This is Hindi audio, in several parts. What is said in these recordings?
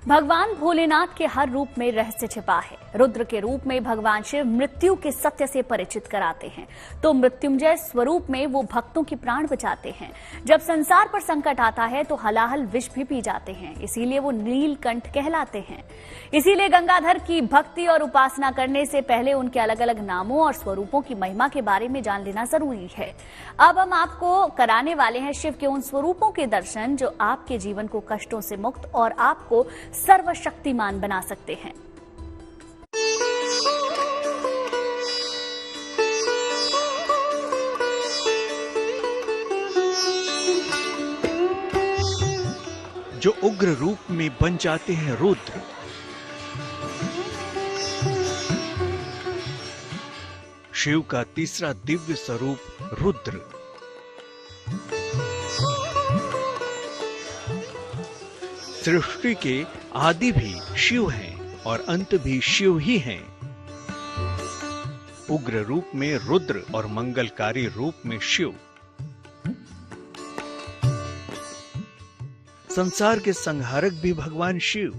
भगवान भोलेनाथ के हर रूप में रहस्य छिपा है। रुद्र के रूप में भगवान शिव मृत्यु के सत्य से परिचित कराते हैं, तो मृत्युंजय स्वरूप में वो भक्तों की प्राण बचाते हैं। जब संसार पर संकट आता है तो हलाहल विष भी पी जाते हैं, इसीलिए वो नीलकंठ कहलाते हैं। इसीलिए गंगाधर की भक्ति और उपासना करने से पहले उनके अलग अलग नामों और स्वरूपों की महिमा के बारे में जान लेना जरूरी है। अब हम आपको कराने वाले हैं शिव के उन स्वरूपों के दर्शन जो आपके जीवन को कष्टों से मुक्त और आपको सर्वशक्तिमान बना सकते हैं। जो उग्र रूप में बन जाते हैं रुद्र, शिव का तीसरा दिव्य स्वरूप रुद्र। सृष्टि के आदि भी शिव हैं और अंत भी शिव ही हैं। उग्र रूप में रुद्र और मंगलकारी रूप में शिव। संसार के संहारक भी भगवान शिव।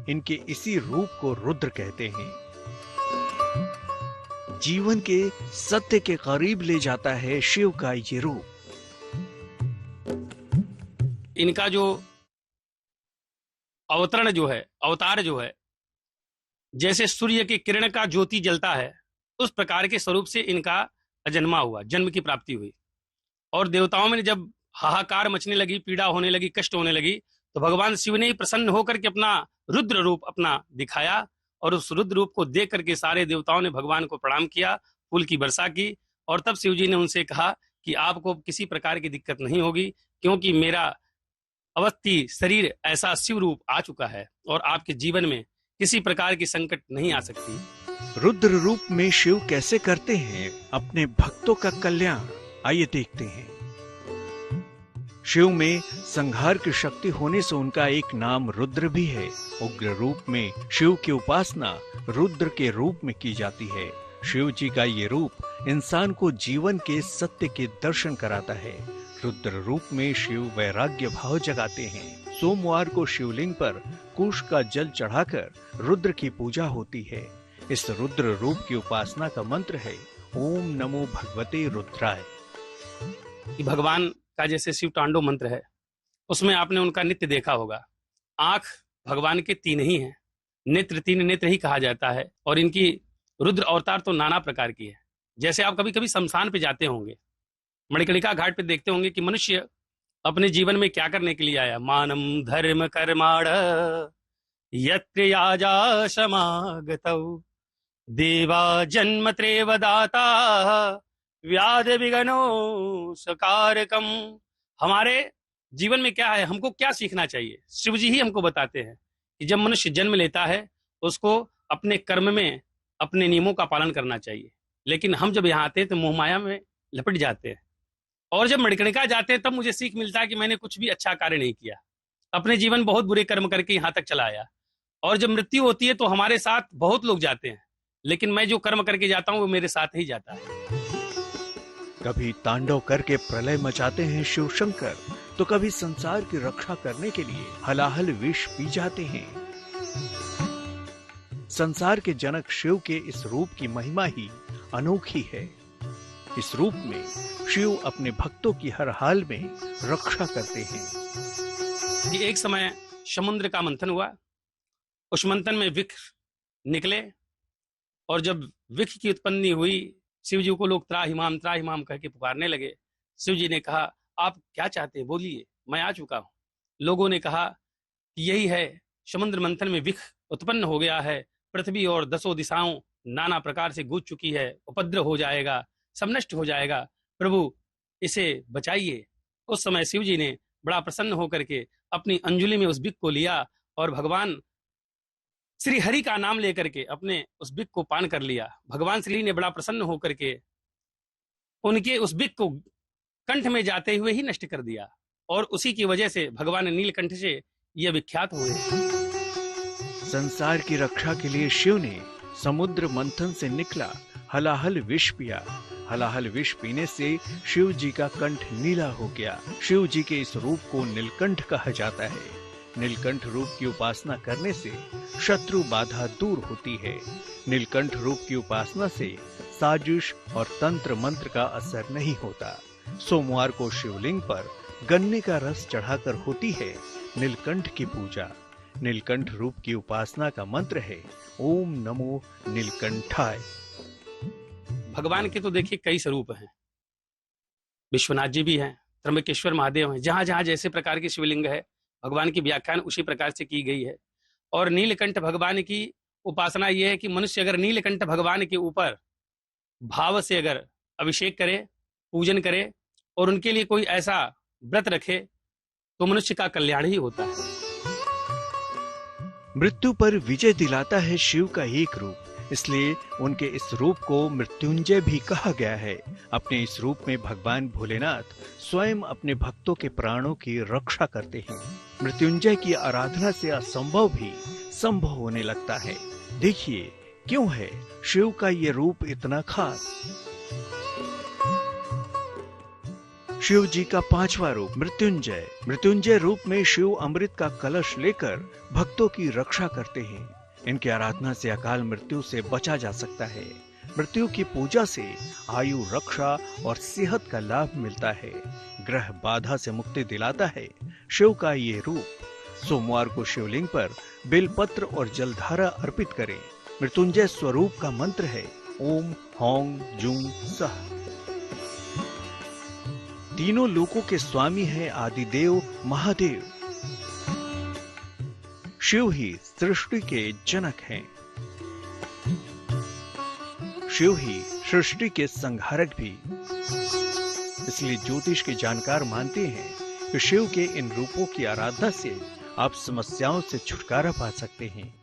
इनके इसी रूप को रुद्र कहते हैं। जीवन के सत्य के करीब ले जाता है शिव का ये रूप। इनका जो अवतरण जो है, अवतार जो है, जैसे सूर्य की किरण का ज्योति जलता है, उस प्रकार के स्वरूप से इनका जन्मा हुआ, जन्म की प्राप्ति हुई। और देवताओं में जब हाहाकार मचने लगी, पीड़ा होने लगी, कष्ट होने लगी, तो भगवान शिव ने ही प्रसन्न होकर के अपना रुद्र रूप अपना दिखाया। और उस रुद्र रूप को देख करके सारे देवताओं ने भगवान को प्रणाम किया, फूल की वर्षा की। और तब शिव जी ने उनसे कहा कि आपको किसी प्रकार की दिक्कत नहीं होगी, क्योंकि मेरा अवस्थी शरीर ऐसा शिव रूप आ चुका है और आपके जीवन में किसी प्रकार की संकट नहीं आ सकती। रुद्र रूप में शिव कैसे करते हैं अपने भक्तों का कल्याण, आइए देखते हैं। शिव में संहार की शक्ति होने से उनका एक नाम रुद्र भी है। उग्र रूप में शिव की उपासना रुद्र के रूप में की जाती है। शिव जी का ये रूप इंसान को जीवन के सत्य के दर्शन कराता है। रुद्र रूप में शिव वैराग्य भाव जगाते हैं। सोमवार को शिवलिंग पर कुश का जल चढ़ाकर रुद्र की पूजा होती है। इस रुद्र रूप की उपासना का मंत्र है ओम नमो भगवते रुद्राय। भगवान का जैसे शिव तांडव मंत्र है, उसमें आपने उनका नित्य देखा होगा। आंख भगवान के तीन ही हैं, नेत्र तीन नेत्र ही कहा जाता है। और इनकी रुद्र अवतार तो नाना प्रकार की है। जैसे आप कभी कभी शमशान पे जाते होंगे, मणिकर्णिका घाट पे देखते होंगे कि मनुष्य अपने जीवन में क्या करने के लिए आया। मानम धर्म कर्माण यत्र याजा समागतौ देवा जन्म त्रेव दाता व्याध विघ्नो सकारकम। हमारे जीवन में क्या है, हमको क्या सीखना चाहिए, शिव जी ही हमको बताते हैं कि जब मनुष्य जन्म लेता है उसको अपने कर्म में अपने नियमों का पालन करना चाहिए। लेकिन हम जब यहाँ आते हैं तो मोह माया में लपट जाते हैं। और जब मणिकर्णिका जाते हैं तब मुझे सीख मिलता है कि मैंने कुछ भी अच्छा कार्य नहीं किया, अपने जीवन बहुत बुरे कर्म करके यहाँ तक चला आया। और जब मृत्यु होती है तो हमारे साथ बहुत लोग जाते हैं, लेकिन मैं जो कर्म करके जाता हूँ वो मेरे साथ ही जाता है। कभी तांडव करके प्रलय मचाते हैं शिव शंकर, तो कभी संसार की रक्षा करने के लिए हलाहल विष पी जाते हैं। संसार के जनक शिव के इस रूप की महिमा ही अनोखी है। इस रूप में शिव अपने भक्तों की हर हाल में रक्षा करते हैं। एक समय समुद्र का मंथन हुआ, उस मंथन में वृक्ष निकले। और जब वृक्ष की उत्पत्ति हुई, शिव जी को लोग त्राहिमाम कह के पुकारने लगे। शिव जी ने कहा आप क्या चाहते हैं, बोलिए, मैं आ चुका हूं। लोगों ने कहा कि यही है, समुद्र मंथन में वृक्ष उत्पन्न हो गया है, पृथ्वी और 10 दिशाओं नाना प्रकार से गूंज चुकी है, उपद्रव हो जाएगा, सब नष्ट हो जाएगा, प्रभु इसे बचाइए। उस समय शिव जी ने बड़ा प्रसन्न होकर के अपनी अंजुलि में उस वृक्ष को लिया और भगवान श्री हरि का नाम लेकर के अपने उस वृक्ष को पान कर लिया। भगवान श्री ने बड़ा प्रसन्न होकर के उनके उस वृक्ष को कंठ में जाते हुए ही नष्ट कर दिया। और उसी की वजह से भगवान नीलकंठ से यह विख्यात हुए। संसार की रक्षा के लिए शिव ने समुद्र मंथन से निकला हलाहल विष पिया। हलाहल विष पीने से शिव जी का कंठ नीला हो गया। शिव जी के इस रूप को नीलकंठ कहा जाता है। नीलकंठ रूप की उपासना करने से शत्रु बाधा दूर होती है। नीलकंठ रूप की उपासना से साजिश और तंत्र मंत्र का असर नहीं होता। सोमवार को शिवलिंग पर गन्ने का रस चढ़ाकर होती है नीलकंठ की पूजा। नीलकंठ रूप की उपासना का मंत्र है ओम नमो नीलकंठाय। भगवान के तो देखिए कई स्वरूप हैं। विश्वनाथ जी भी हैं, त्र्यंबकेश्वर महादेव हैं। जहां जहां जैसे प्रकार की शिवलिंग है, भगवान की व्याख्यान उसी प्रकार से की गई है। और नीलकंठ भगवान की उपासना यह है कि मनुष्य अगर नीलकंठ भगवान के ऊपर भाव से अगर अभिषेक करे, पूजन करे और उनके लिए कोई ऐसा व्रत रखे तो मनुष्य का कल्याण ही होता है। मृत्यु पर विजय दिलाता है शिव का एक रूप, इसलिए उनके इस रूप को मृत्युंजय भी कहा गया है। अपने इस रूप में भगवान भोलेनाथ स्वयं अपने भक्तों के प्राणों की रक्षा करते हैं। मृत्युंजय की आराधना से असंभव भी संभव होने लगता है। देखिए क्यों है शिव का ये रूप इतना खास। शिव जी का 5वां रूप मृत्युंजय। मृत्युंजय रूप में शिव अमृत का कलश लेकर भक्तों की रक्षा करते हैं। इनकी आराधना से अकाल मृत्यु से बचा जा सकता है। मृत्यु की पूजा से आयु, रक्षा और सेहत का लाभ मिलता है। ग्रह बाधा से मुक्ति दिलाता है शिव का ये रूप। सोमवार को शिवलिंग पर बेलपत्र और जलधारा अर्पित करें। मृत्युंजय स्वरूप का मंत्र है ओम हौं जूं सह। तीनों लोकों के स्वामी हैं आदिदेव महादेव। शिव ही सृष्टि के जनक हैं। शिव ही सृष्टि के संहारक भी। इसलिए ज्योतिष के जानकार मानते हैं कि शिव के इन रूपों की आराधना से आप समस्याओं से छुटकारा पा सकते हैं।